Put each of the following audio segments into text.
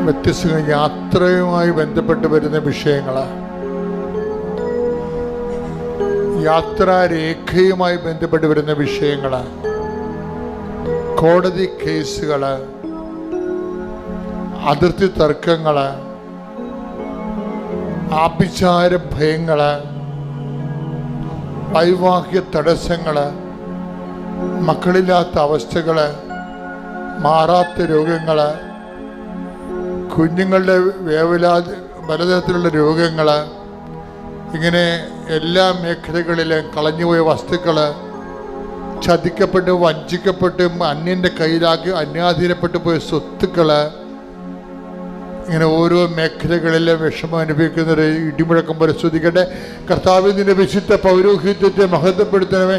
വ്യത്യസ്ത യാത്രയുമായി ബന്ധപ്പെട്ട് വരുന്ന വിഷയങ്ങൾ, യാത്രാരേഖയുമായി ബന്ധപ്പെട്ട് വരുന്ന വിഷയങ്ങൾ, കോടതി കേസുകൾ, അതിർത്തി തർക്കങ്ങൾ, ആഭിചാര ഭയങ്ങൾ, വൈവാഹിക തടസ്സങ്ങൾ, മക്കളില്ലാത്ത അവസ്ഥകൾ, മാറാത്ത രോഗങ്ങൾ, കുഞ്ഞുങ്ങളുടെ പലതരത്തിലുള്ള രോഗങ്ങൾ, ഇങ്ങനെ എല്ലാ മേഖലകളിലും കളഞ്ഞുപോയ വസ്തുക്കൾ, ചതിക്കപ്പെട്ട് വഞ്ചിക്കപ്പെട്ട് അന്യൻ്റെ കയ്യിലാക്കി അന്യാധീനപ്പെട്ടു പോയ സ്വത്തുക്കൾ, ഇങ്ങനെ ഓരോ മേഖലകളിലും വിഷമം അനുഭവിക്കുന്നവർ ഇടിമുഴക്കം പോലെ സ്തുതിക്കട്ടെ. കർത്താവേ, നിന്റെ വിശുദ്ധ പൗരോഹിത്യത്തെ മഹത്വപ്പെടുത്തണമേ.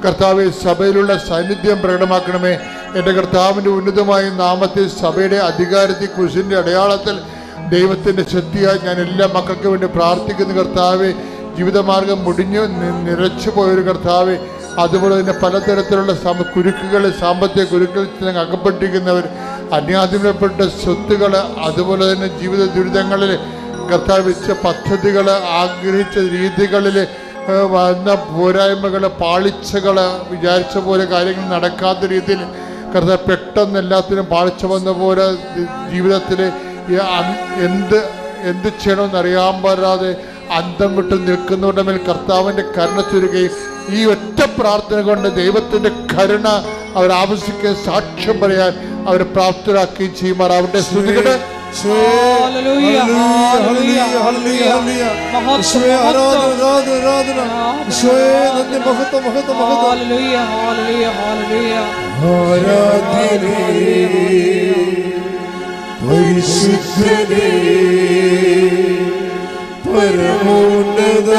കർത്താവെ, സഭയിലുള്ള സാന്നിധ്യം പ്രകടമാക്കണമേ. എൻ്റെ കർത്താവിൻ്റെ ഉന്നതമായ നാമത്തിൽ, സഭയുടെ അധികാരത്തിൽ, കുരിശിൻ്റെ അടയാളത്തിൽ, ദൈവത്തിൻ്റെ ശക്തിയായി ഞാൻ എല്ലാ മക്കൾക്ക് വേണ്ടി പ്രാർത്ഥിക്കുന്നു. കർത്താവെ, ജീവിതമാർഗം മുടിഞ്ഞ് നിറച്ചു പോയൊരു കർത്താവെ, അതുപോലെ തന്നെ പലതരത്തിലുള്ള കുരുക്കുകൾ, സാമ്പത്തിക കുരുക്കളിൽ അകപ്പെട്ടിരിക്കുന്നവർ, അന്യാധീനപ്പെട്ട സ്വത്തുകൾ, അതുപോലെ തന്നെ ജീവിത ദുരിതങ്ങളിൽ കർത്താവ് വെച്ച പദ്ധതികൾ, ആഗ്രഹിച്ച രീതികളിൽ വന്ന പോരായ്മകൾ, പാളിച്ചകൾ, വിചാരിച്ച പോലെ കാര്യങ്ങൾ നടക്കാത്ത രീതിയിൽ കർത്താവ് പെട്ടെന്ന് എല്ലാത്തിനും പാളിച്ച വന്ന പോലെ ജീവിതത്തിൽ എന്ത് ചെയ്യണമെന്നറിയാൻ പാടാതെ അന്തം വിട്ട് നിൽക്കുന്നവരുടെ മേൽ കർത്താവിൻ്റെ കരുണ ചൊരിയുകയും ഈ ഒറ്റ പ്രാർത്ഥന കൊണ്ട് ദൈവത്തിൻ്റെ കരുണ അവർ ആവശ്യിക്കാൻ, സാക്ഷ്യം പറയാൻ അവരെ പ്രാപ്തരാക്കുകയും ചെയ്യുമാറാവട്ടെ. സ്തുതിക്കട്ടെ. പരിശുദ്ധനേ, പരമോന്നത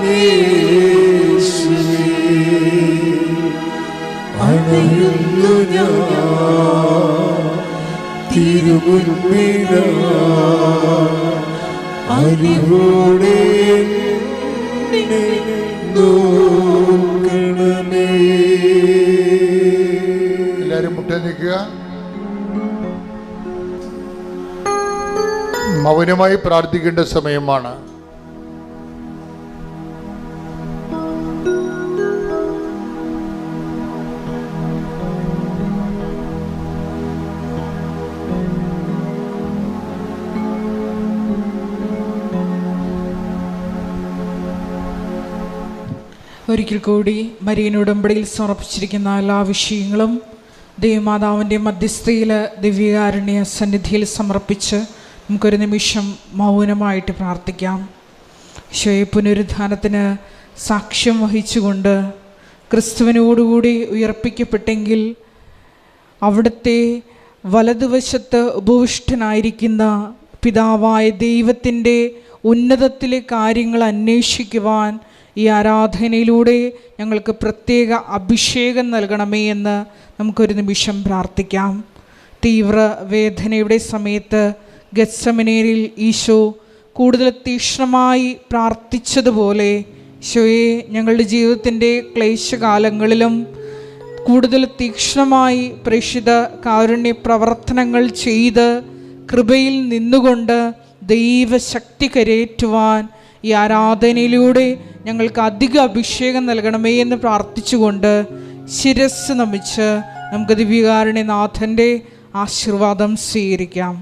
യേശുവേ, അണയുന്നു ഞാൻ തിരുമുൻപിൽ, അറിവോടെ നോക്കണമേ. എല്ലാവരും മുട്ടേ നിൽക്കുക. മൗനമായി പ്രാർത്ഥിക്കേണ്ട സമയമാണ്. ഒരിക്കൽ കൂടി മരിയൻ ഉടമ്പടിയിൽ സമർപ്പിച്ചിരിക്കുന്ന എല്ലാ വിഷയങ്ങളും ദൈവമാതാവിൻ്റെ മധ്യസ്ഥയിൽ ദിവ്യകാരുണ്യ സന്നിധിയിൽ സമർപ്പിച്ച് നമുക്കൊരു നിമിഷം മൗനമായിട്ട് പ്രാർത്ഥിക്കാം. ഈശോയെ, പുനരുദ്ധാനത്തിന് സാക്ഷ്യം വഹിച്ചുകൊണ്ട് ക്രിസ്തുവിനോടുകൂടി ഉയർപ്പിക്കപ്പെട്ടെങ്കിൽ അവിടുത്തെ വലതുവശത്ത് ഉപവിഷ്ടനായിരിക്കുന്ന പിതാവായ ദൈവത്തിൻ്റെ ഉന്നതത്തിലെ കാര്യങ്ങൾ അന്വേഷിക്കുവാൻ ഈ ആരാധനയിലൂടെ ഞങ്ങൾക്ക് പ്രത്യേക അഭിഷേകം നൽകണമേ എന്ന് നമുക്കൊരു നിമിഷം പ്രാർത്ഥിക്കാം. തീവ്ര വേദനയുടെ സമയത്ത് ഗെത്സമനേയിൽ ഈശോ കൂടുതൽ തീക്ഷ്ണമായി പ്രാർത്ഥിച്ചതുപോലെ ഈശോയെ, ഞങ്ങളുടെ ജീവിതത്തിൻ്റെ ക്ലേശകാലങ്ങളിലും കൂടുതൽ തീക്ഷ്ണമായി പ്രേക്ഷിത കാരുണ്യ പ്രവർത്തനങ്ങൾ ചെയ്ത് കൃപയിൽ നിന്നുകൊണ്ട് ദൈവശക്തി കരയേറ്റുവാൻ ഈ ആരാധനയിലൂടെ ഞങ്ങൾക്ക് അധിക അഭിഷേകം നൽകണമേ എന്ന് പ്രാർത്ഥിച്ചുകൊണ്ട് ശിരസ് നമിച്ച് നമുക്ക് ദിവ്യകാരുണ്യനാഥൻ്റെ ആശീർവാദം സ്വീകരിക്കാം.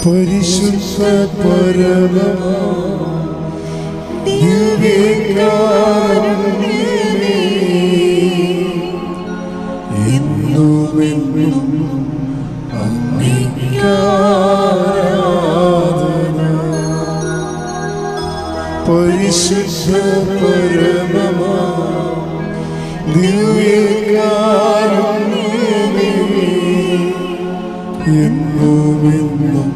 പരിശുദ്ധ പരമമാ ദിവ്യകാരുണ്യമേ, എന്നുമെന്നും അങ്ങേക്കാരാധന. പരിശുദ്ധ പരമമാ ദിവ്യകാരുണ്യമേ, എന്നുമെന്നും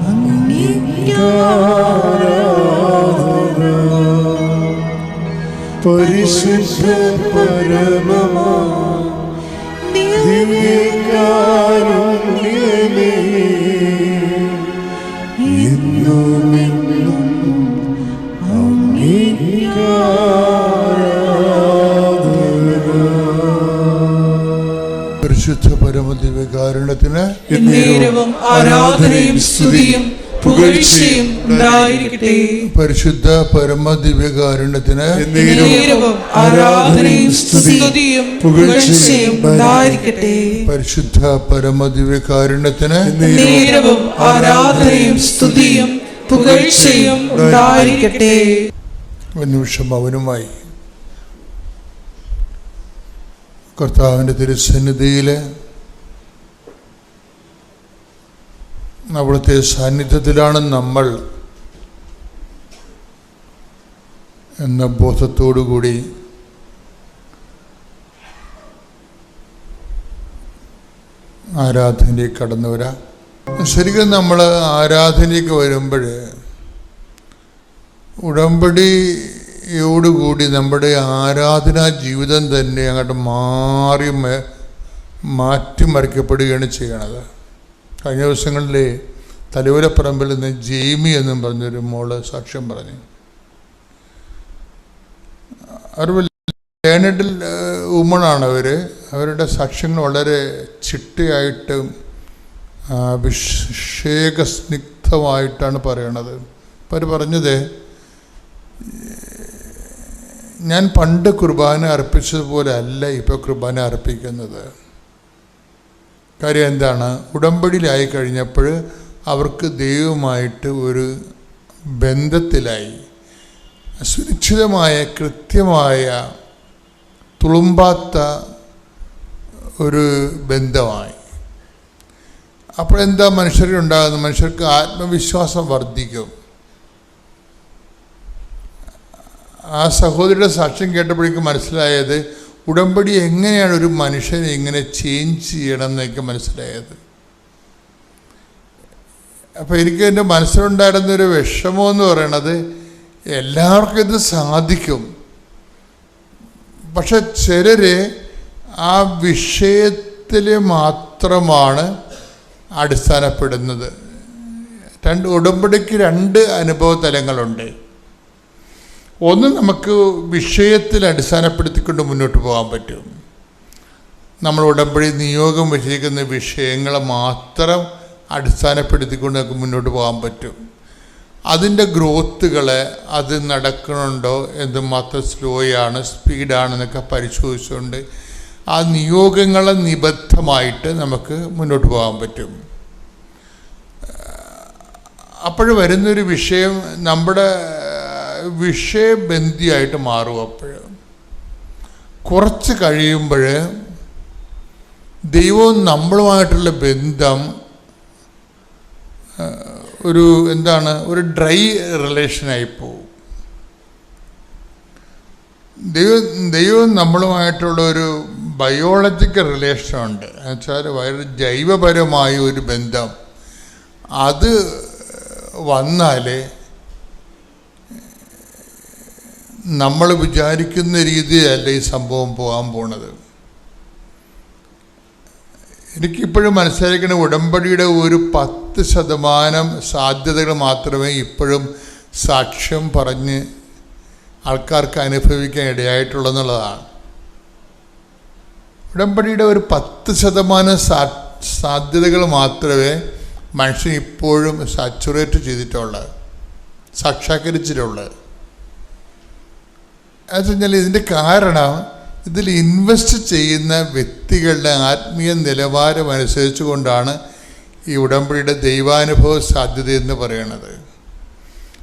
അങ്ങേക്കാരാധന. പരിശുദ്ധ പരമമാ ദിവ്യകാരുണ്യമേ, എന്നുമെന്നും അങ്ങേക്കാരാധന. പരിശുദ്ധ പരമദിവ്യകാരുണ്യത്തിന് എന്നേരവും ആരാധനയും സ്തുതിയും പുകഴ്ചയും ഉണ്ടായിരിക്കട്ടെ. പരിശുദ്ധ പരമദിവ്യകാരുണ്യത്തിന് എന്നേരവും ആരാധനയും സ്തുതിയും പുകഴ്ചയും ഉണ്ടായിരിക്കട്ടെ. പരിശുദ്ധ പരമദിവ്യകാരുണ്യത്തിന് എന്നേരവും ആരാധനയും സ്തുതിയും പുകഴ്ചയും ഉണ്ടായിരിക്കട്ടെ. ഒരു നിമിഷം മൗനമായി കർത്താവിൻ്റെ തിരുസന്നിധിയിൽ അവിടുത്തെ സാന്നിധ്യത്തിലാണ് നമ്മൾ എന്ന ബോധത്തോടുകൂടി ആരാധനയിലേക്ക് കടന്നു വരാം. ശരിക്കും നമ്മൾ ആരാധനയ്ക്ക് വരുമ്പോൾ ഉടമ്പടിയോടുകൂടി നമ്മുടെ ആരാധനാ ജീവിതം തന്നെ അങ്ങോട്ട് മാറ്റിമറിക്കപ്പെടുകയാണ് ചെയ്യണത്. കഴിഞ്ഞ ദിവസങ്ങളിൽ തലയോലപ്പറമ്പിൽ നിന്ന് ജെയ്മി എന്നും പറഞ്ഞൊരു മോള് സാക്ഷ്യം പറഞ്ഞു. അവർ ലേണഡ് വുമണാണ്. അവരുടെ സാക്ഷ്യങ്ങൾ വളരെ ചിട്ടയായിട്ടും അഭിഷേകസ്നിഗ്ധമായിട്ടാണ് പറയണത്. അപ്പം അവർ പറഞ്ഞത്, ഞാൻ പണ്ട് കുർബാന അർപ്പിച്ചതുപോലെ അല്ല ഇപ്പോൾ കുർബാന അർപ്പിക്കുന്നത്. കാര്യം എന്താണ്? ഉടമ്പടിയിലായി കഴിഞ്ഞപ്പോൾ അവർക്ക് ദൈവമായിട്ട് ഒരു ബന്ധത്തിലായി, സുനിശ്ചിതമായ കൃത്യമായ തുളുമ്പാത്ത ഒരു ബന്ധമായി. അപ്പോഴെന്താ മനുഷ്യരുണ്ടാകുന്നത്? മനുഷ്യർക്ക് ആത്മവിശ്വാസം വർദ്ധിക്കും. ആ സഹോദരിയുടെ സാക്ഷ്യം കേട്ടപ്പോഴേക്കും മനസ്സിലായത് ഉടമ്പടി എങ്ങനെയാണ് ഒരു മനുഷ്യനെ ഇങ്ങനെ ചേഞ്ച് ചെയ്യണം എന്നൊക്കെ മനസ്സിലായത്. അപ്പോൾ എനിക്ക് എൻ്റെ മനസ്സിലുണ്ടായിരുന്നൊരു വിഷമമെന്ന് പറയണത്, എല്ലാവർക്കും ഇത് സാധിക്കും, പക്ഷെ ചിലർ ആ വിഷയത്തിൽ മാത്രമാണ് അടിസ്ഥാനപ്പെടുന്നത്. ഉടമ്പടിക്ക് രണ്ട് അനുഭവ തലങ്ങളുണ്ട്. ഒന്ന്, നമുക്ക് വിഷയത്തിൽ അടിസ്ഥാനപ്പെടുത്തിക്കൊണ്ട് മുന്നോട്ട് പോകാൻ പറ്റും. നമ്മൾ ഉടമ്പടി നിയോഗം വെച്ചിരിക്കുന്ന വിഷയങ്ങളെ മാത്രം അടിസ്ഥാനപ്പെടുത്തിക്കൊണ്ട് നമുക്ക് മുന്നോട്ട് പോകാൻ പറ്റും. അതിൻ്റെ ഗ്രോത്തുകളെ, അത് നടക്കണുണ്ടോ, എന്തുമാത്രം സ്ലോയാണ് സ്പീഡാണെന്നൊക്കെ പരിശോധിച്ചുകൊണ്ട് ആ നിയോഗങ്ങളെ നിബദ്ധമായിട്ട് നമുക്ക് മുന്നോട്ട് പോകാൻ പറ്റും. അപ്പോൾ വരുന്നൊരു വിഷയം നമ്മുടെ വിഷയബന്ധിയായിട്ട് മാറും. അപ്പോൾ കുറച്ച് കഴിയുമ്പോൾ ദൈവവും നമ്മളുമായിട്ടുള്ള ബന്ധം ഒരു ഡ്രൈ റിലേഷനായി പോകും. ദൈവവും നമ്മളുമായിട്ടുള്ള ഒരു ബയോളജിക്കൽ റിലേഷനുണ്ട്. എന്നുവെച്ചാൽ വളരെ ജൈവപരമായ ഒരു ബന്ധം. അത് വന്നാൽ നമ്മൾ വിചാരിക്കുന്ന രീതിയിലല്ല ഈ സംഭവം പോകാൻ പോണത്. എനിക്കിപ്പോഴും മനസ്സിലാക്കുന്ന ഉടമ്പടിയുടെ ഒരു 10% സാധ്യതകൾ മാത്രമേ ഇപ്പോഴും സാക്ഷ്യം പറഞ്ഞ് ആൾക്കാർക്ക് അനുഭവിക്കാൻ ഇടയായിട്ടുള്ളതെന്നുള്ളതാണ്. ഉടമ്പടിയുടെ ഒരു 10% സാധ്യതകൾ മാത്രമേ മനുഷ്യൻ ഇപ്പോഴും സാച്ചുറേറ്റ് ചെയ്തിട്ടുള്ളത്, സാക്ഷാത്കരിച്ചിട്ടുള്ളത്. എന്ന് വെച്ചാൽ ഇതിൻ്റെ കാരണം, ഇതിൽ ഇൻവെസ്റ്റ് ചെയ്യുന്ന വ്യക്തികളുടെ ആത്മീയ നിലവാരം അനുസരിച്ച് കൊണ്ടാണ് ഈ ഉടമ്പടിയുടെ ദൈവാനുഭവ സാധ്യത എന്ന് പറയണത്.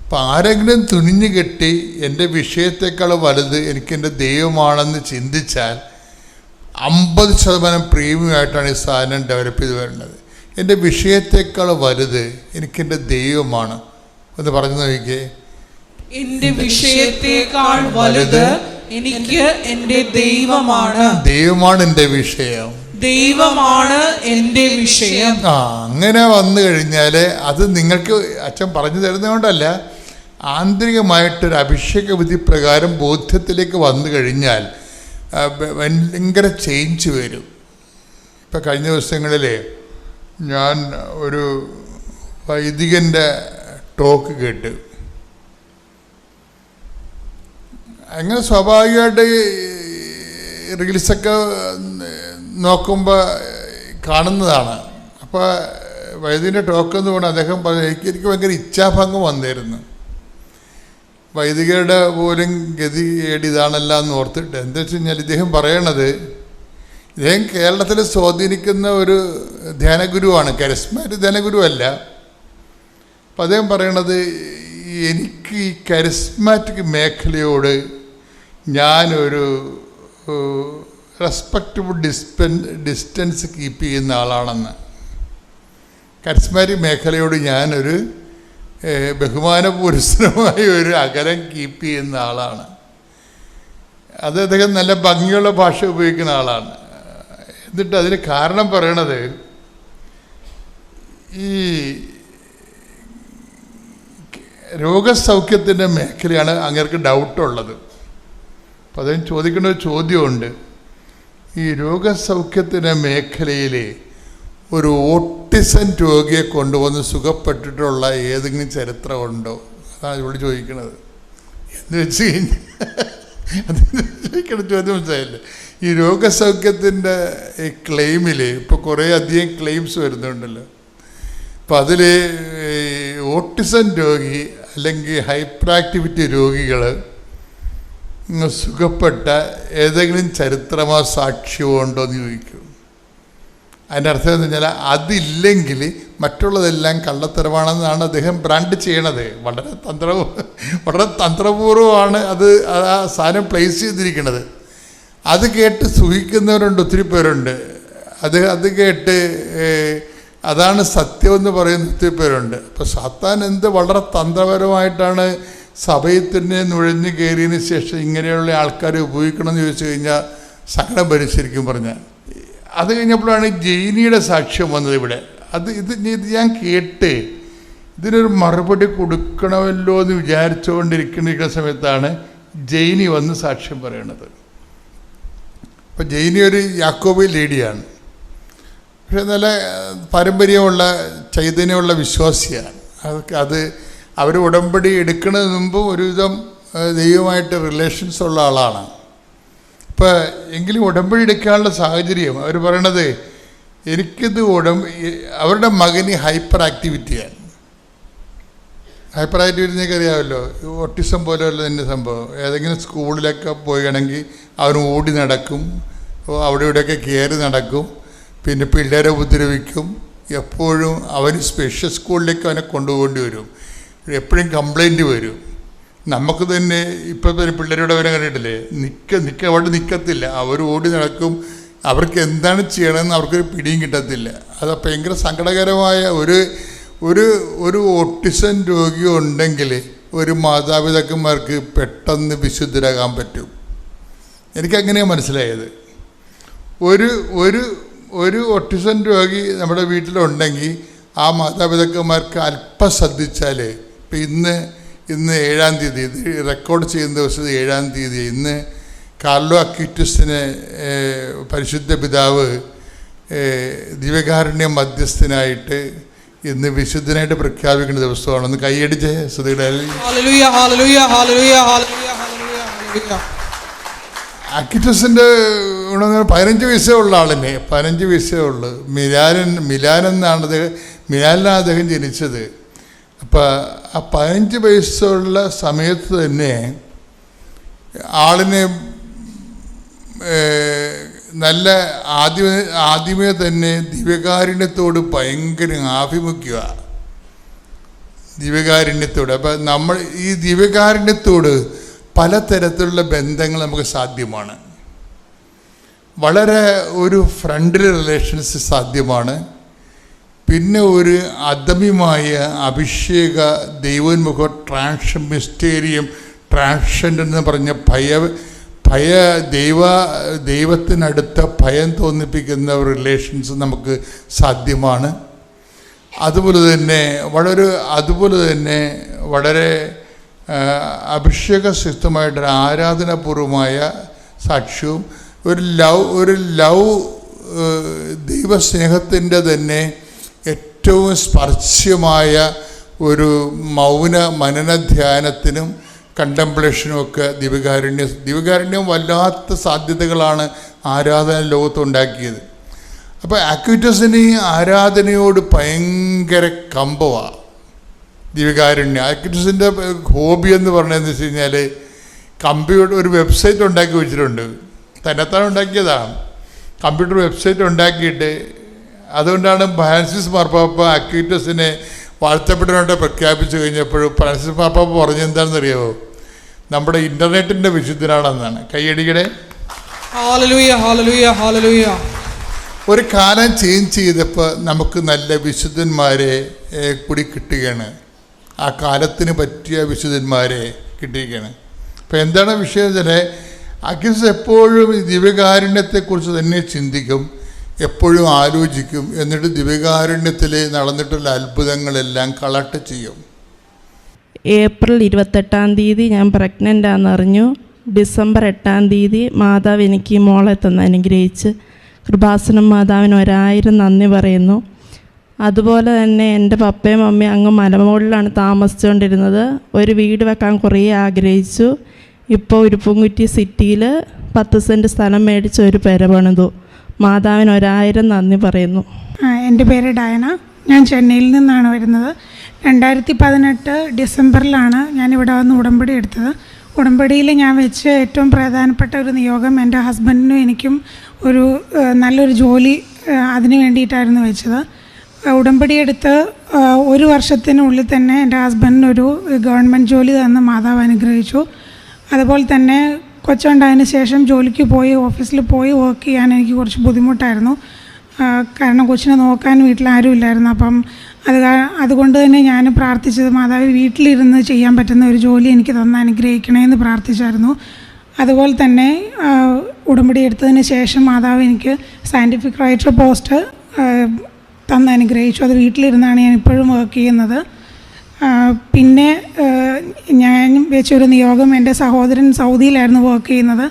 അപ്പം ആരെങ്കിലും തുനിഞ്ഞു കെട്ടി എൻ്റെ വിഷയത്തെക്കാൾ വലുത് എനിക്കെൻ്റെ ദൈവമാണെന്ന് ചിന്തിച്ചാൽ 50% പ്രീമിയമായിട്ടാണ് ഈ സാധനം ഡെവലപ്പ് ചെയ്ത് വരുന്നത്. എൻ്റെ വിഷയത്തെക്കാൾ വലുത് എനിക്കെൻ്റെ ദൈവമാണ് എന്ന് പറഞ്ഞു നോക്കിയേ. എന്റെ വിഷയത്തെക്കാൾ വലുത് എനിക്ക് എന്റെ ദൈവമാണ്. ദൈവമാണ് എൻ്റെ വിഷയം, ദൈവമാണ് എന്റെ വിഷയം. അങ്ങനെ വന്നു കഴിഞ്ഞാൽ അത് നിങ്ങൾക്ക് അച്ഛൻ പറഞ്ഞു തരുന്നതുകൊണ്ടല്ല, ആന്തരികമായിട്ടൊരു അഭിഷേക വിധി പ്രകാരം ബോധ്യത്തിലേക്ക് വന്നു കഴിഞ്ഞാൽ ഭയങ്കര ചേഞ്ച് വരും. ഇപ്പം കഴിഞ്ഞ ദിവസങ്ങളിൽ ഞാൻ ഒരു വൈദികൻ്റെ ടോക്ക് കേട്ട്. അങ്ങനെ സ്വാഭാവികമായിട്ട് റീൽസൊക്കെ നോക്കുമ്പോൾ കാണുന്നതാണ്. അപ്പോൾ വൈദികൻ്റെ ടോക്ക് എന്ന് പറഞ്ഞാൽ അദ്ദേഹം പറഞ്ഞു, എനിക്ക് ഭയങ്കര ഇച്ഛാഭംഗം വന്നിരുന്നു. വൈദികരുടെ പോലും ഗതികേട് ഇതാണല്ല എന്ന് ഓർത്തിട്ട്. എന്താ വെച്ച് കഴിഞ്ഞാൽ ഇദ്ദേഹം പറയണത്, ഇദ്ദേഹം കേരളത്തിൽ സ്വാധീനിക്കുന്ന ഒരു ധ്യാനഗുരുവാണ്, കരിസ്മാറ്റിക് ധ്യാനഗുരുവല്ല. അപ്പം അദ്ദേഹം പറയണത്, എനിക്ക് ഈ കരിസ്മാറ്റിക് മേഖലയോട് ഞാനൊരു റെസ്പെക്റ്റബിൾ ഡിസ്റ്റൻസ് കീപ്പ് ചെയ്യുന്ന ആളാണെന്ന്. കരിസ്മാറ്റിക് മേഖലയോട് ഞാനൊരു ബഹുമാനപൂർവമായ ഒരു അകലം കീപ്പ് ചെയ്യുന്ന ആളാണ്. അത് അദ്ദേഹം നല്ല ഭംഗിയുള്ള ഭാഷ ഉപയോഗിക്കുന്ന ആളാണ്. എന്നിട്ട് അതിന് കാരണം പറയണത്, ഈ രോഗസൗഖ്യത്തിൻ്റെ മേഖലയാണ് അങ്ങേർക്ക് ഡൗട്ടുള്ളത്. അപ്പോൾ അദ്ദേഹം ചോദിക്കുന്ന ഒരു ചോദ്യമുണ്ട്, ഈ രോഗസൗഖ്യത്തിൻ്റെ മേഖലയിൽ ഒരു ഓട്ടിസം രോഗിയെ കൊണ്ടുവന്ന് സുഖപ്പെട്ടിട്ടുള്ള ഏതെങ്കിലും ചരിത്രമുണ്ടോ? അതാണ് ഇവിടെ ചോദിക്കുന്നത്. എന്ന് വെച്ച് കഴിഞ്ഞാൽ ചോദിക്കണ ചോദ്യം മനസ്സിലായില്ലേ? ഈ രോഗസൗഖ്യത്തിൻ്റെ ഈ ക്ലെയിമിൽ ഇപ്പോൾ കുറേ അധികം ക്ലെയിംസ് വരുന്നുണ്ടല്ലോ. അപ്പം അതിൽ ഓട്ടിസം രോഗി അല്ലെങ്കിൽ ഹൈപ്പർ ആക്ടിവിറ്റി രോഗികൾ സുഖപ്പെട്ട ഏതെങ്കിലും ചരിത്രമോ സാക്ഷ്യമോ ഉണ്ടോ എന്ന് ചോദിക്കും. അതിൻ്റെ അർത്ഥം എന്ന് പറഞ്ഞാൽ അതില്ലെങ്കിൽ മറ്റുള്ളതെല്ലാം കള്ളത്തരമാണെന്നാണ് അദ്ദേഹം ബ്രാൻഡ് ചെയ്യണത്. വളരെ തന്ത്രപൂർവ്വമാണ് അത് ആ സാധനം പ്ലേസ് ചെയ്തിരിക്കുന്നത്. അത് കേട്ട് സുഖിക്കുന്നവരുണ്ട്, ഒത്തിരി പേരുണ്ട്. അത് കേട്ട് അതാണ് സത്യമെന്ന് പറയുന്ന ഒത്തിരി പേരുണ്ട്. അപ്പോൾ സാത്താൻ വളരെ തന്ത്രപരമായിട്ടാണ് സഭയിൽ തന്നെ നുഴഞ്ഞു കയറിയതിന് ശേഷം ഇങ്ങനെയുള്ള ആൾക്കാരെ ഉപയോഗിക്കണമെന്ന് ചോദിച്ചു കഴിഞ്ഞാൽ സങ്കടം വരും ശരിക്കും പറഞ്ഞാൽ. അത് കഴിഞ്ഞപ്പോഴാണ് ജെയിനിയുടെ സാക്ഷ്യം വന്നത് ഇവിടെ. ഇത് ഞാൻ കേട്ട് ഇതിനൊരു മറുപടി കൊടുക്കണമല്ലോ എന്ന് വിചാരിച്ചുകൊണ്ടിരിക്കുന്ന സമയത്താണ് ജെയിനി വന്ന് സാക്ഷ്യം പറയണത്. അപ്പോൾ ജെയിനി ഒരു യാക്കോബി ലേഡിയാണ്, പക്ഷെ നല്ല പാരമ്പര്യമുള്ള ചൈതന്യമുള്ള വിശ്വാസിയാണ്. അത് അവർ ഉടമ്പടി എടുക്കുന്നതിന് മുമ്പ് ഒരുവിധം ദൈവമായിട്ട് റിലേഷൻസ് ഉള്ള ആളാണ്. ഇപ്പോൾ എങ്കിലും ഉടമ്പടി എടുക്കാനുള്ള സാഹചര്യം അവർ പറയണത്, എനിക്കിത് അവരുടെ മകന് ഹൈപ്പർ ആക്ടിവിറ്റിയാണ്. ഹൈപ്പർ ആക്ടിവിറ്റി നിങ്ങൾക്ക് അറിയാമല്ലോ, ഓട്ടിസം പോലെയുള്ള തന്നെ സംഭവം. ഏതെങ്കിലും സ്കൂളിലൊക്കെ പോവുകയാണെങ്കിൽ അവൻ ഓടി നടക്കും, അവിടെ ഇവിടെയൊക്കെ കയറി നടക്കും, പിന്നെ പിള്ളേരെ ഉപദ്രവിക്കും. എപ്പോഴും അവന് സ്പെഷ്യൽ സ്കൂളിലേക്ക് അവനെ കൊണ്ടുപോകേണ്ടി വരും, എപ്പോഴും കംപ്ലൈൻറ്റ് വരും. നമുക്ക് തന്നെ ഇപ്പോൾ തന്നെ പിള്ളേരോട് അവരെ കണ്ടിട്ടില്ലേ, അവിടെ നിൽക്കത്തില്ല, അവർ ഓടി നടക്കും. അവർക്ക് എന്താണ് ചെയ്യണമെന്ന് അവർക്കൊരു പിടിയും കിട്ടത്തില്ല. അത് ഭയങ്കര സങ്കടകരമായ ഒരു ഓട്ടിസം രോഗി ഉണ്ടെങ്കിൽ ഒരു മാതാപിതാക്കന്മാർക്ക് പെട്ടെന്ന് വിശുദ്ധരാകാൻ പറ്റും. എനിക്കങ്ങനെയാണ് മനസ്സിലായത്. ഒരു ഓട്ടിസം രോഗി നമ്മുടെ വീട്ടിലുണ്ടെങ്കിൽ ആ മാതാപിതാക്കന്മാർക്ക് അല്പം ശ്രദ്ധിച്ചാൽ, ഇപ്പം ഇന്ന് 7-ാം തീയതി, ഇത് റെക്കോർഡ് ചെയ്യുന്ന ദിവസം 7-ാം തീയതി, ഇന്ന് കാർലോ അക്യൂറ്റസിനെ പരിശുദ്ധ പിതാവ് ദിവ്യകാരുണ്യ മധ്യസ്ഥനായിട്ട് ഇന്ന് വിശുദ്ധനായിട്ട് പ്രഖ്യാപിക്കുന്ന ദിവസമാണ്. ഒന്ന് കൈയടിച്ച് അക്യൂറ്റസിൻ്റെ 15 വയസ്സേ ഉള്ള ആളിനെ, 15 വയസ്സേ ഉള്ളു. മിലാനിലാണ് അദ്ദേഹം ജനിച്ചത്. അപ്പം ആ 15 വയസ്സുള്ള സമയത്ത് തന്നെ ആളിനെ നല്ല ആദ്യമേ തന്നെ ദിവ്യകാരുണ്യത്തോട് ഭയങ്കര ആഭിമുഖ്യമാണ്. ദിവ്യകാരുണ്യത്തോട് അപ്പം നമ്മൾ ഈ ദിവ്യകാരുണ്യത്തോട് പലതരത്തിലുള്ള ബന്ധങ്ങൾ നമുക്ക് സാധ്യമാണ്. വളരെ ഒരു ഫ്രണ്ട്ലി റിലേഷൻസ് സാധ്യമാണ്. പിന്നെ ഒരു അദമ്യമായ അഭിഷേക ദൈവോന്മുഖ ട്രാൻഷൻ മിസ്റ്റേരിയം ട്രാൻഷൻ എന്ന് പറഞ്ഞ ദൈവത്തിനടുത്ത ഭയം തോന്നിപ്പിക്കുന്ന റിലേഷൻസ് നമുക്ക് സാധ്യമാണ്. അതുപോലെ തന്നെ വളരെ അഭിഷേകസിദ്ധമായിട്ടൊരു ആരാധനാപൂർവമായ സാക്ഷ്യവും ഒരു ലവ് ദൈവസ്നേഹത്തിൻ്റെ തന്നെ ഏറ്റവും സ്പർശ്യമായ ഒരു മൗന മനനധ്യാനത്തിനും കണ്ടംപ്ലേഷനും ഒക്കെ ദിവ്യകാരുണ്യം വല്ലാത്ത സാധ്യതകളാണ് ആരാധന ലോകത്തുണ്ടാക്കിയത്. അപ്പോൾ അക്വിറ്റസിന് ഈ ആരാധനയോട് ഭയങ്കര കമ്പമാണ് ദിവ്യകാരുണ്യം. അക്വിറ്റസിൻ്റെ ഹോബി എന്ന് പറഞ്ഞതെന്ന് വെച്ച് കഴിഞ്ഞാൽ കമ്പ്യൂട്ടർ ഒരു വെബ്സൈറ്റ് ഉണ്ടാക്കി വെച്ചിട്ടുണ്ട്. തന്നെത്താൻ ഉണ്ടാക്കിയതാണ്. കമ്പ്യൂട്ടർ വെബ്സൈറ്റ് ഉണ്ടാക്കിയിട്ട് അതുകൊണ്ടാണ് ഫ്രാൻസിസ് മാർപ്പാപ്പ അക്വിറ്റസിനെ വാഴ്ത്തപ്പെട്ടവനായിട്ട് പ്രഖ്യാപിച്ചു കഴിഞ്ഞപ്പോൾ ഫ്രാൻസിസ് മാർപ്പാപ്പ പറഞ്ഞെന്താണെന്നറിയാമോ? നമ്മുടെ ഇൻ്റർനെറ്റിൻ്റെ വിശുദ്ധനാണെന്നാണ്. കൈയടിക്കടെ. ഹല്ലേലൂയ, ഹല്ലേലൂയ, ഹല്ലേലൂയ. ഒരു കാലം ചേഞ്ച് ചെയ്തപ്പോൾ നമുക്ക് നല്ല വിശുദ്ധന്മാരെ കൂടി കിട്ടുകയാണ്. ആ കാലത്തിന് പറ്റിയ വിശുദ്ധന്മാരെ കിട്ടിയിരിക്കുകയാണ്. അപ്പോൾ എന്താണ് വിഷയം വെച്ചാൽ അക്വിറ്റസ് എപ്പോഴും ദിവ്യകാരുണ്യത്തെക്കുറിച്ച് തന്നെ ചിന്തിക്കും, എപ്പോഴും ആലോചിക്കും. എന്നിട്ട് ദിവ്യകാരുണ്യത്തിൽ നടന്നിട്ടുള്ള അത്ഭുതങ്ങളെല്ലാം കളക്ട് ചെയ്യും. ഏപ്രിൽ 28 ഞാൻ പ്രഗ്നൻ്റ് ആണെന്നറിഞ്ഞു. ഡിസംബർ 8 മാതാവ് എനിക്ക് മോളെ തന്ന് അനുഗ്രഹിച്ച്. കൃപാസനം മാതാവിന് 1000 നന്ദി പറയുന്നു. അതുപോലെ തന്നെ എൻ്റെ പപ്പയും മമ്മയും അങ്ങ് മലമുകളിലാണ് താമസിച്ചുകൊണ്ടിരുന്നത്. ഒരു വീട് വെക്കാൻ കുറേ ആഗ്രഹിച്ചു. ഇപ്പോൾ ഉരുപ്പുംകുറ്റി സിറ്റിയിൽ 10 സെൻറ്റ് സ്ഥലം മേടിച്ച് ഒരു പെര പണിതു. മാതാവിന് 1000 നന്ദി പറയുന്നു. എൻ്റെ പേര് ഡയന. ഞാൻ ചെന്നൈയിൽ നിന്നാണ് വരുന്നത്. 2018 ഡിസംബറിലാണ് ഞാനിവിടെ വന്ന് ഉടമ്പടി എടുത്തത്. ഉടമ്പടിയിൽ ഞാൻ വെച്ച് ഏറ്റവും പ്രധാനപ്പെട്ട ഒരു നിയോഗം എൻ്റെ ഹസ്ബൻഡിനും എനിക്കും ഒരു നല്ലൊരു ജോലി അതിന് വേണ്ടിയിട്ടായിരുന്നു വെച്ചത്. ഉടമ്പടി എടുത്ത് 1 വർഷത്തിനുള്ളിൽ തന്നെ എൻ്റെ ഹസ്ബൻഡിനൊരു ഗവൺമെൻറ് ജോലി തന്ന് മാതാവ് അനുഗ്രഹിച്ചു. അതുപോലെ തന്നെ കൊച്ചുണ്ടായതിന് ശേഷം ജോലിക്ക് പോയി ഓഫീസിൽ പോയി വർക്ക് ചെയ്യാൻ എനിക്ക് കുറച്ച് ബുദ്ധിമുട്ടായിരുന്നു. കാരണം കൊച്ചിനെ നോക്കാൻ വീട്ടിലാരും ഇല്ലായിരുന്നു. അപ്പം അതുകൊണ്ട് തന്നെ ഞാൻ പ്രാർത്ഥിച്ചത് മാതാവ് വീട്ടിലിരുന്ന് ചെയ്യാൻ പറ്റുന്ന ഒരു ജോലി എനിക്ക് തന്ന് അനുഗ്രഹിക്കണേ എന്ന് പ്രാർത്ഥിച്ചായിരുന്നു. അതുപോലെ തന്നെ ഉടമ്പടി എടുത്തതിന് ശേഷം മാതാവ് എനിക്ക് സയൻറ്റിഫിക് റൈറ്റർ പോസ്റ്റ് തന്ന് അനുഗ്രഹിച്ചു. അത് വീട്ടിലിരുന്നാണ് ഞാൻ ഇപ്പോഴും വർക്ക് ചെയ്യുന്നത്. പിന്നെ ഞാൻ വെച്ചൊരു നിയോഗം, എൻ്റെ സഹോദരൻ സൗദിയിലായിരുന്നു വർക്ക് ചെയ്യുന്നത്.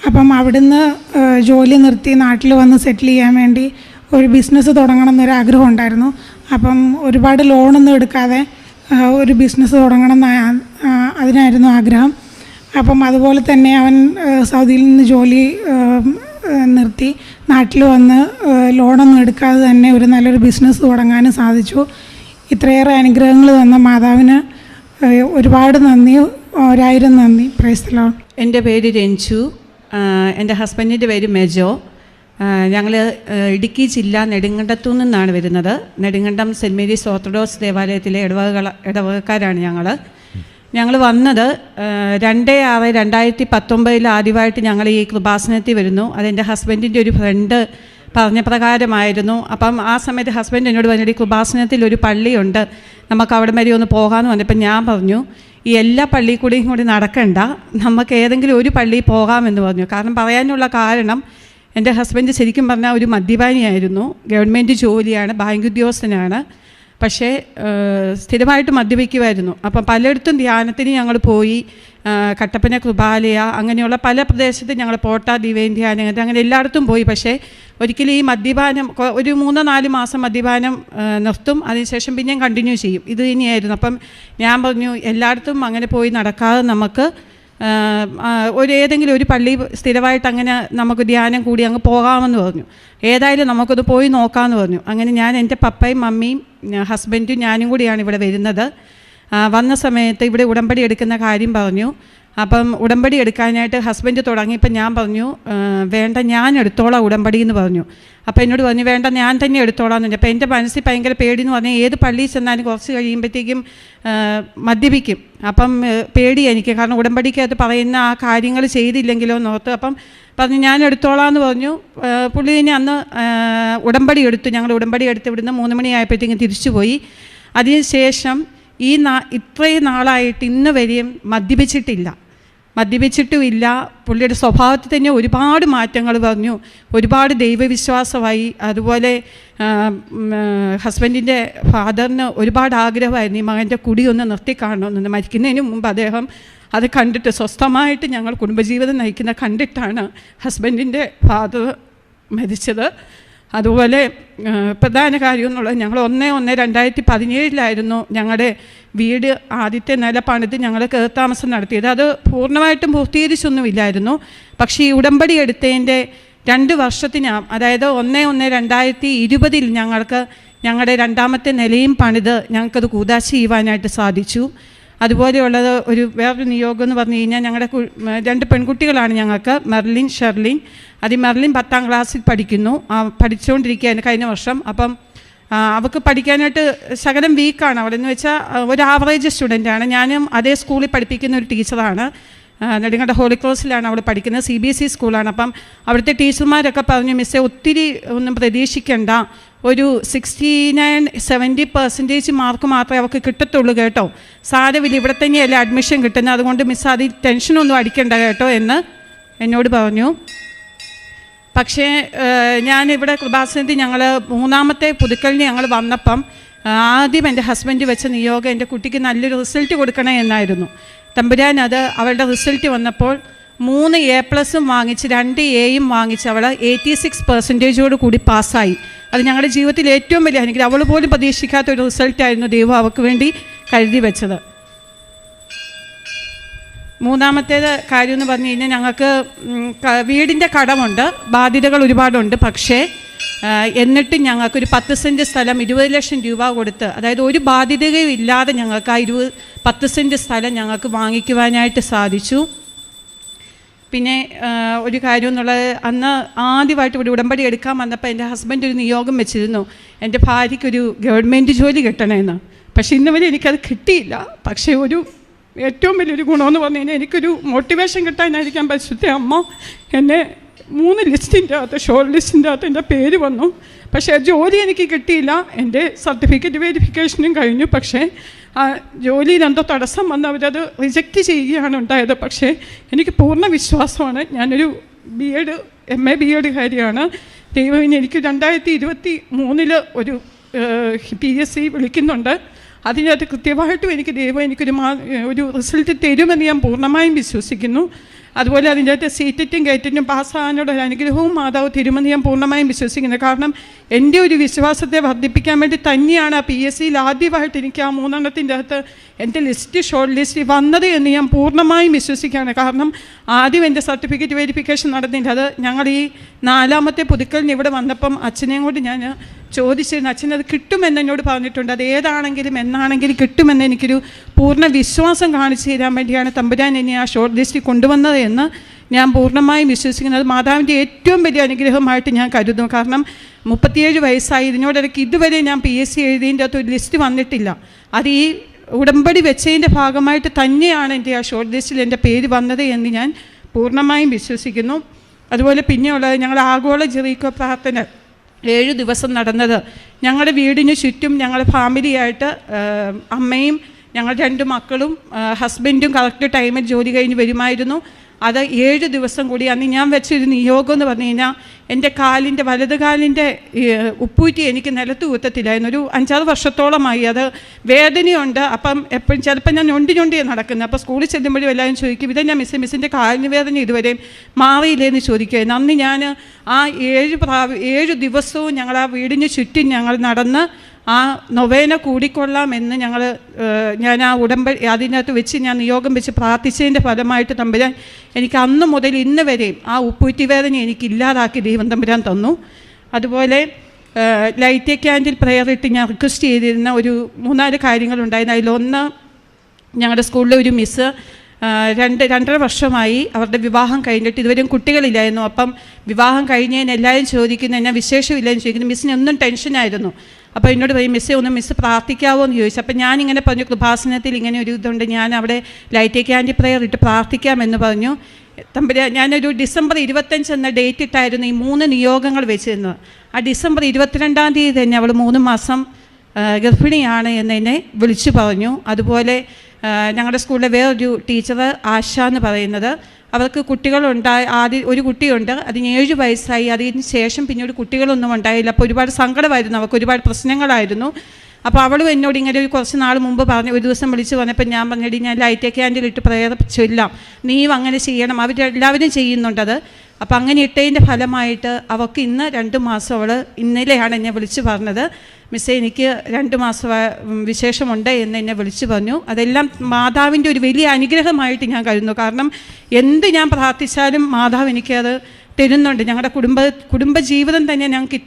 അപ്പം അവിടുന്ന് ജോലി നിർത്തി നാട്ടിൽ വന്ന് സെറ്റിൽ ചെയ്യാൻ വേണ്ടി ഒരു ബിസിനസ് തുടങ്ങണം എന്നൊരാഗ്രഹം ഉണ്ടായിരുന്നു. അപ്പം ഒരുപാട് ലോണൊന്നും എടുക്കാതെ ഒരു ബിസിനസ് തുടങ്ങണം അതിനായിരുന്നു ആഗ്രഹം. അപ്പം അതുപോലെ തന്നെ അവൻ സൗദിയിൽ നിന്ന് ജോലി നിർത്തി നാട്ടിൽ വന്ന് ലോണൊന്നും എടുക്കാതെ തന്നെ ഒരു നല്ലൊരു ബിസിനസ് തുടങ്ങാനും സാധിച്ചു. ഇത്രയേറെ അനുഗ്രഹങ്ങൾ തന്ന മാതാവിന് ഒരുപാട് നന്ദി, 1000 നന്ദി. Praise the Lord. എൻ്റെ പേര് രഞ്ജു. എൻ്റെ ഹസ്ബൻഡിൻ്റെ പേര് മെജോ. ഞങ്ങൾ ഇടുക്കി ജില്ല നെടുങ്കണ്ടത്തു നിന്നാണ് വരുന്നത്. നെടുങ്കണ്ടം സെൻറ്റ് മേരീസ് ഓർത്തഡോക്സ് ദേവാലയത്തിലെ ഇടവകക്കാരാണ് ഞങ്ങൾ വന്നത് 2/6/2019 ആദ്യമായിട്ട് ഞങ്ങൾ ഈ കൃപാസനത്തിൽ വരുന്നു. അതെൻ്റെ ഹസ്ബൻഡിൻ്റെ ഒരു ഫ്രണ്ട് പറഞ്ഞ പ്രകാരമായിരുന്നു. അപ്പം ആ സമയത്ത് ഹസ്ബൻഡ് എന്നോട് പറഞ്ഞിട്ട് കൃപാസനത്തിൽ ഒരു പള്ളിയുണ്ട്, നമുക്ക് അവിടെ വരെ ഒന്ന് പോകാമെന്ന് പറഞ്ഞപ്പോൾ ഞാൻ പറഞ്ഞു ഈ എല്ലാ പള്ളിയിൽ കൂടെയും കൂടി നടക്കണ്ട, നമുക്ക് ഏതെങ്കിലും ഒരു പള്ളിയിൽ പോകാമെന്ന് പറഞ്ഞു. കാരണം പറയാനുള്ള കാരണം എൻ്റെ ഹസ്ബൻഡ് ശരിക്കും പറഞ്ഞാൽ ഒരു മദ്യപാനിയായിരുന്നു. ഗവൺമെൻറ് ജോലിയാണ്, ബാങ്ക് ഉദ്യോഗസ്ഥനാണ്. പക്ഷേ സ്ഥിരമായിട്ട് മദ്യപിക്കുമായിരുന്നു. അപ്പം പലയിടത്തും ധ്യാനത്തിന് ഞങ്ങൾ പോയി. കട്ടപ്പന കൃപാലയ അങ്ങനെയുള്ള പല പ്രദേശത്തും ഞങ്ങൾ പോട്ട ദിവ്യൻ ധ്യാനം അങ്ങനെ എല്ലായിടത്തും പോയി. പക്ഷേ ഒരിക്കലും ഈ മദ്യപാനം ഒരു 3-4 മാസം മദ്യപാനം നിർത്തും, അതിനുശേഷം പിന്നെയും കണ്ടിന്യൂ ചെയ്യും. ഇത് തന്നെയായിരുന്നു. അപ്പം ഞാൻ പറഞ്ഞു എല്ലായിടത്തും അങ്ങനെ പോയി നടക്കാതെ നമുക്ക് ഏതെങ്കിലും ഒരു പള്ളി സ്ഥിരമായിട്ട് അങ്ങനെ നമുക്ക് ധ്യാനം കൂടി അങ്ങ് പോകാമെന്ന് പറഞ്ഞു. ഏതായാലും നമുക്കത് പോയി നോക്കാമെന്ന് പറഞ്ഞു. അങ്ങനെ ഞാൻ എൻ്റെ പപ്പയും മമ്മിയും ഹസ്ബൻഡും ഞാനും കൂടിയാണ് ഇവിടെ വരുന്നത്. വന്ന സമയത്ത് ഇവിടെ ഉടമ്പടി എടുക്കുന്ന കാര്യം പറഞ്ഞു. അപ്പം ഉടമ്പടി എടുക്കാനായിട്ട് ഹസ്ബൻഡ് തുടങ്ങിയപ്പോൾ ഞാൻ പറഞ്ഞു വേണ്ട, ഞാൻ എടുത്തോളാം ഉടമ്പടി എന്ന് പറഞ്ഞു. അപ്പോൾ എന്നോട് പറഞ്ഞു വേണ്ട, ഞാൻ തന്നെ എടുത്തോളാം എന്ന് പറഞ്ഞു. അപ്പോൾ എൻ്റെ മനസ്സിൽ ഭയങ്കര പേടിയെന്ന് പറഞ്ഞാൽ ഏത് പള്ളിയിൽ ചെന്നാലും കുറച്ച് കഴിയുമ്പോഴത്തേക്കും മദ്യപിക്കും. അപ്പം പേടി എനിക്ക്, കാരണം ഉടമ്പടിക്കകത്ത് പറയുന്ന ആ കാര്യങ്ങൾ ചെയ്തില്ലെങ്കിലോ എന്നോർത്ത്. അപ്പം പറഞ്ഞു ഞാൻ എടുത്തോളാം എന്ന് പറഞ്ഞു. പുള്ളി തന്നെ അന്ന് ഉടമ്പടി എടുത്തു. ഞങ്ങൾ ഉടമ്പടി എടുത്ത് ഇവിടുന്ന് 3 മണിയായപ്പോഴത്തേക്കും തിരിച്ചു പോയി. അതിനുശേഷം ഇത്രയും നാളായിട്ട് ഇന്ന് വരെയും മദ്യപിച്ചിട്ടുമില്ല. പുള്ളിയുടെ സ്വഭാവത്തിൽ തന്നെ ഒരുപാട് മാറ്റങ്ങൾ പറഞ്ഞു, ഒരുപാട് ദൈവവിശ്വാസമായി. അതുപോലെ ഹസ്ബൻഡിൻ്റെ ഫാദറിന് ഒരുപാട് ആഗ്രഹമായിരുന്നു ഈ മകൻ്റെ കുടിയൊന്ന് നിർത്തിക്കാണണമെന്ന്. മരിക്കുന്നതിന് മുമ്പ് അദ്ദേഹം അത് കണ്ടിട്ട് സ്വസ്ഥമായിട്ട് ഞങ്ങൾ കുടുംബജീവിതം നയിക്കുന്ന കണ്ടിട്ടാണ് ഹസ്ബൻഡിൻ്റെ ഫാദർ മരിച്ചത്. അതുപോലെ പ്രധാന കാര്യം എന്നുള്ളത്, ഞങ്ങൾ 1/1/2017 ഞങ്ങളുടെ വീട് ആദ്യത്തെ നില പണിത് ഞങ്ങൾ കയറിത്താമസം നടത്തിയത്. അത് പൂർണ്ണമായിട്ടും പൂർത്തീകരിച്ചൊന്നുമില്ലായിരുന്നു. പക്ഷേ ഈ ഉടമ്പടി എടുത്തതിൻ്റെ 2 വർഷത്തിനകം, അതായത് 1/1/2020 ഞങ്ങൾക്ക് ഞങ്ങളുടെ 2ാമത്തെ നിലയും പണിത് ഞങ്ങൾക്കത് കൂദാശ ചെയ്യുവാനായിട്ട് സാധിച്ചു. അതുപോലെയുള്ളത് വേറൊരു നിയോഗം എന്ന് പറഞ്ഞു കഴിഞ്ഞാൽ, ഞങ്ങളുടെ 2 പെൺകുട്ടികളാണ് ഞങ്ങൾക്ക്, മെർലിൻ, ഷെർലിൻ. അത് മെർലിൻ 10ാം ക്ലാസ്സിൽ പഠിക്കുന്നു, പഠിച്ചുകൊണ്ടിരിക്കുകയാണ് കഴിഞ്ഞ വർഷം. അപ്പം അവൾക്ക് പഠിക്കാനായിട്ട് ശകലം വീക്കാണ് അവളെന്ന് വെച്ചാൽ ഒരു ആവറേജ് സ്റ്റുഡൻ്റാണ്. ഞാനും അതേ സ്കൂളിൽ പഠിപ്പിക്കുന്ന ഒരു ടീച്ചറാണ്. നെടുങ്കണ്ട ഹോളി ക്രോസിലാണ് അവൾ പഠിക്കുന്നത്, CBSE സ്കൂളാണ്. അപ്പം അവിടുത്തെ ടീച്ചർമാരൊക്കെ പറഞ്ഞു, മിസ്സേ ഒത്തിരി ഒന്നും പ്രതീക്ഷിക്കേണ്ട, ഒരു 69-70% മാർക്ക് മാത്രമേ അവൾക്ക് കിട്ടത്തുള്ളൂ കേട്ടോ, സാരമില്ല, ഇവിടെ തന്നെയല്ലേ അഡ്മിഷൻ കിട്ടുന്നത്, അതുകൊണ്ട് മിസ്സ് അതിൽ ടെൻഷനൊന്നും അടിക്കണ്ട കേട്ടോ എന്ന് എന്നോട് പറഞ്ഞു. പക്ഷേ ഞാനിവിടെ കൃപാസനത്തിൽ ഞങ്ങൾ 3ാമത്തെ പുതുക്കലിന് ഞങ്ങൾ വന്നപ്പം ആദ്യം എൻ്റെ ഹസ്ബൻഡ് വെച്ച നിയോഗം എൻ്റെ കുട്ടിക്ക് നല്ലൊരു റിസൾട്ട് കൊടുക്കണേ എന്നായിരുന്നു. തമ്പുരാൻ അത് അവളുടെ റിസൾട്ട് വന്നപ്പോൾ 3 A+ വാങ്ങിച്ച് 2 Aയും വാങ്ങിച്ച് അവൾ 86% കൂടി പാസ്സായി. അത് ഞങ്ങളുടെ ജീവിതത്തിൽ ഏറ്റവും വലിയ അനുഗ്രഹം. അവൾ പോലും പ്രതീക്ഷിക്കാത്ത ഒരു റിസൾട്ടായിരുന്നു ദൈവം അവൾക്ക് വേണ്ടി കരുതി വെച്ചത്. 3ാമത്തേത് കാര്യം എന്ന് പറഞ്ഞു കഴിഞ്ഞാൽ, ഞങ്ങൾക്ക് വീടിൻ്റെ കടമുണ്ട്, ബാധ്യതകൾ ഒരുപാടുണ്ട്. പക്ഷേ എന്നിട്ടും ഞങ്ങൾക്കൊരു 10 സെൻറ്റ് സ്ഥലം 20 ലക്ഷം രൂപ കൊടുത്ത്, അതായത് ഒരു ബാധ്യതയും ഇല്ലാതെ ഞങ്ങൾക്ക് ആ 10 സെൻറ്റ് സ്ഥലം ഞങ്ങൾക്ക് വാങ്ങിക്കുവാനായിട്ട് സാധിച്ചു. പിന്നെ ഒരു കാര്യം എന്നുള്ളത്, അന്ന് ആദ്യമായിട്ട് ഇവിടെ ഉടമ്പടി എടുക്കാൻ വന്നപ്പോൾ എൻ്റെ ഹസ്ബൻഡ് ഒരു നിയോഗം വെച്ചിരുന്നു, എൻ്റെ ഭാര്യയ്ക്കൊരു ഗവൺമെൻറ് ജോലി കിട്ടണമെന്ന്. പക്ഷേ ഇന്ന് വരെ എനിക്കത് കിട്ടിയില്ല. പക്ഷേ ഏറ്റവും വലിയൊരു ഗുണമെന്ന് പറഞ്ഞു കഴിഞ്ഞാൽ, എനിക്കൊരു മോട്ടിവേഷൻ കിട്ടാനായിരിക്കാൻ പരിശുദ്ധ അമ്മ എന്നെ 3 ലിസ്റ്റിൻ്റെ അകത്ത്, ഷോർട്ട് ലിസ്റ്റിൻ്റെ അകത്ത് എൻ്റെ പേര് വന്നു. പക്ഷേ ജോലി എനിക്ക് കിട്ടിയില്ല. എൻ്റെ സർട്ടിഫിക്കറ്റ് വെരിഫിക്കേഷനും കഴിഞ്ഞു. പക്ഷേ ആ ജോലിയിൽ എന്തോ തടസ്സം വന്ന് അവരത് റിജക്റ്റ് ചെയ്യുകയാണ് ഉണ്ടായത്. പക്ഷേ എനിക്ക് പൂർണ്ണ വിശ്വാസമാണ്. ഞാനൊരു MA B.Ed കാര്യമാണ്. ദൈവം എനിക്ക് 2023 ഒരു PSC വിളിക്കുന്നുണ്ട്. അതിനകത്ത് കൃത്യമായിട്ടും എനിക്ക് ദൈവം ഒരു റിസൾട്ട് തരുമെന്ന് ഞാൻ പൂർണ്ണമായും വിശ്വസിക്കുന്നു. അതുപോലെ അതിൻ്റെ അകത്ത് സീറ്ററ്റും ഗേറ്ററ്റും പാസ്സാകാനുള്ള ഒരു അനുഗ്രഹവും മാതാവ് തരുമെന്ന് ഞാൻ പൂർണ്ണമായും വിശ്വസിക്കുന്നു. കാരണം എൻ്റെ ഒരു വിശ്വാസത്തെ വർദ്ധിപ്പിക്കാൻ വേണ്ടി തന്നെയാണ് ആ PSCയിൽ ആദ്യമായിട്ട് എനിക്ക് ആ 3 എണ്ണത്തിൻ്റെ അകത്ത് എൻ്റെ ഷോർട്ട് ലിസ്റ്റ് വന്നത് എന്ന് ഞാൻ പൂർണ്ണമായും വിശ്വസിക്കുകയാണ്. കാരണം ആദ്യം എൻ്റെ സർട്ടിഫിക്കറ്റ് വെരിഫിക്കേഷൻ നടന്നില്ല. അത് ഞങ്ങൾ ഈ 4ാമത്തെ പുതുക്കലിന് ഇവിടെ വന്നപ്പം അച്ഛനെയും കൊണ്ട് ഞാൻ ചോദിച്ചിരുന്നു. അച്ഛനത് കിട്ടുമെന്ന് എന്നോട് പറഞ്ഞിട്ടുണ്ട്. അത് ഏതാണെങ്കിലും എന്നാണെങ്കിലും കിട്ടുമെന്ന് എനിക്കൊരു പൂർണ്ണ വിശ്വാസം കാണിച്ചു തരാൻ വേണ്ടിയാണ് തമ്പുരാൻ എന്നെ ആ ഷോർട്ട് ലിസ്റ്റിൽ കൊണ്ടുവന്നത് എന്ന് ഞാൻ പൂർണ്ണമായും വിശ്വസിക്കുന്നത്. മാതാവിൻ്റെ ഏറ്റവും വലിയ അനുഗ്രഹമായിട്ട് ഞാൻ കരുതുന്നു. കാരണം 37 വയസ്സായി, ഇതിനോടിടയ്ക്ക് ഇതുവരെ ഞാൻ PSC എഴുതിയതിൻ്റെ അകത്ത് ഒരു ലിസ്റ്റ് വന്നിട്ടില്ല. അത് ഈ ഉടമ്പടി വെച്ചതിൻ്റെ ഭാഗമായിട്ട് തന്നെയാണ് എൻ്റെ ആ ഷോർട്ട് ലിസ്റ്റിൽ എൻ്റെ പേര് വന്നത് എന്ന് ഞാൻ പൂർണ്ണമായും വിശ്വസിക്കുന്നു. അതുപോലെ പിന്നെയുള്ളത്, ഞങ്ങൾ ആഗോള ജെറീക്കോ പ്രാർത്ഥന 7 ദിവസം നടന്നത് ഞങ്ങളുടെ വീടിന് ചുറ്റും ഞങ്ങൾ ഫാമിലിയായിട്ട്, അമ്മയും ഞങ്ങൾ 2 മക്കളും ഹസ്ബൻഡും കറക്റ്റ് ടൈമിൽ ജോലി കഴിഞ്ഞ് വരുമായിരുന്നു. അത് 7 ദിവസം കൂടി. അന്ന് ഞാൻ വെച്ചൊരു നിയോഗം എന്ന് പറഞ്ഞു കഴിഞ്ഞാൽ, എൻ്റെ വലത് കാലിൻ്റെ ഉപ്പൂറ്റി എനിക്ക് നിലത്ത് കുത്തത്തില്ലായിരുന്നു. ഒരു 5-6 വർഷത്തോളമായി അത് വേദനയുണ്ട്. അപ്പം എപ്പോഴും ചിലപ്പോൾ ഞാൻ ഞൊണ്ടിയാണ് നടക്കുന്നത്. അപ്പോൾ സ്കൂളിൽ ചെല്ലുമ്പോഴും എല്ലാവരും ചോദിക്കും, ഇതെന്നാ മിസ്സിൻ്റെ കാലിന് വേദന ഇതുവരെയും മാറിയില്ലേന്ന് ചോദിക്കുമായിരുന്നു. അന്ന് ഞാൻ ആ 7 ദിവസവും ഞങ്ങൾ ആ വീടിന് ചുറ്റും ഞങ്ങൾ നടന്ന് ആ നൊവേന കൂടിക്കൊള്ളാമെന്ന് ഞാൻ ആ ഉടമ്പടി അതിനകത്ത് വെച്ച് ഞാൻ നിയോഗം വെച്ച് പ്രാർത്ഥിച്ചതിൻ്റെ ഫലമായിട്ട് തമ്പുരാൻ എനിക്ക് അന്ന് മുതൽ ഇന്ന് വരെയും ആ ഉപ്പൂറ്റി വേദന എനിക്ക് ഇല്ലാതാക്കി ദൈവം തമ്പുരാൻ തന്നു. അതുപോലെ ലൈറ്റ് ക്യാൻഡിൽ പ്രെയർ ഇട്ട് ഞാൻ റിക്വസ്റ്റ് ചെയ്തിരുന്ന ഒരു 3-4 കാര്യങ്ങളുണ്ടായിരുന്നു. അതിലൊന്ന്, ഞങ്ങളുടെ സ്കൂളിലെ ഒരു മിസ്സ് രണ്ടര വർഷമായി അവരുടെ വിവാഹം കഴിഞ്ഞിട്ട് ഇതുവരെയും കുട്ടികളില്ലായിരുന്നു. അപ്പം വിവാഹം കഴിഞ്ഞതിന് എല്ലാവരും ചോദിക്കുന്നു, എന്നാ വിശേഷമില്ലെന്ന് ചോദിക്കുന്നു. മിസ്സിന് ഒന്നും ടെൻഷനായിരുന്നു. അപ്പോൾ എന്നോട് പറയും, മിസ്സ് പ്രാർത്ഥിക്കാവോ എന്ന് ചോദിച്ചു. അപ്പോൾ ഞാനിങ്ങനെ പറഞ്ഞു, കൃപാസനത്തിൽ ഇങ്ങനെ ഒരു ഇതുണ്ട്, ഞാൻ അവിടെ ലൈറ്റ് ക്യാൻഡിൽ പ്രെയർ ഇട്ട് പ്രാർത്ഥിക്കാമെന്ന് പറഞ്ഞു. ഞാനൊരു ഡിസംബർ 25 എന്ന ഡേറ്റ് ഇട്ടായിരുന്നു ഈ 3 നിയോഗങ്ങൾ വെച്ചിരുന്നത്. ആ ഡിസംബർ 22-ാം തീയതി തന്നെ അവൾ 3 മാസം ഗർഭിണിയാണ് എന്നെ വിളിച്ചു പറഞ്ഞു. അതുപോലെ ഞങ്ങളുടെ സ്കൂളിലെ വേറൊരു ടീച്ചർ ആശ എന്ന് പറയുന്നത്, അവർക്ക് ആദ്യം ഒരു കുട്ടിയുണ്ട്, അതിന് 7 വയസ്സായി. അതിന് ശേഷം പിന്നീട് കുട്ടികളൊന്നും ഉണ്ടായില്ല. അപ്പോൾ ഒരുപാട് സങ്കടമായിരുന്നു, അവർക്ക് ഒരുപാട് പ്രശ്നങ്ങളായിരുന്നു. അപ്പോൾ അവളും എന്നോട് ഇങ്ങനെ കുറച്ച് നാൾ മുമ്പ് പറഞ്ഞു, ഒരു ദിവസം വിളിച്ച് പറഞ്ഞപ്പോൾ ഞാൻ പറഞ്ഞിട്ട് ഞാൻ ലൈറ്റ് ക്യാൻഡിൽ ഇട്ട് പ്രേയർ ചൊല്ലാം, നീയും അങ്ങനെ ചെയ്യണം, അവരെല്ലാവരും ചെയ്യുന്നുണ്ടത്. അപ്പോൾ അങ്ങനെ ഇട്ടതിൻ്റെ ഫലമായിട്ട് അവൾക്ക് ഇന്ന് 2 മാസം, അവൾ ഇന്നലെയാണ് എന്നെ വിളിച്ച് പറഞ്ഞത്, മിസ്സേ എനിക്ക് 2 മാസം വിശേഷമുണ്ട് എന്ന് എന്നെ വിളിച്ചു പറഞ്ഞു. അതെല്ലാം മാതാവിൻ്റെ ഒരു വലിയ അനുഗ്രഹമായിട്ട് ഞാൻ കരുതുന്നു. കാരണം എന്ത് ഞാൻ പ്രാർത്ഥിച്ചാലും മാതാവ് എനിക്കത് തരുന്നുണ്ട്. ഞങ്ങളുടെ കുടുംബ ജീവിതം തന്നെ ഞങ്ങൾക്ക്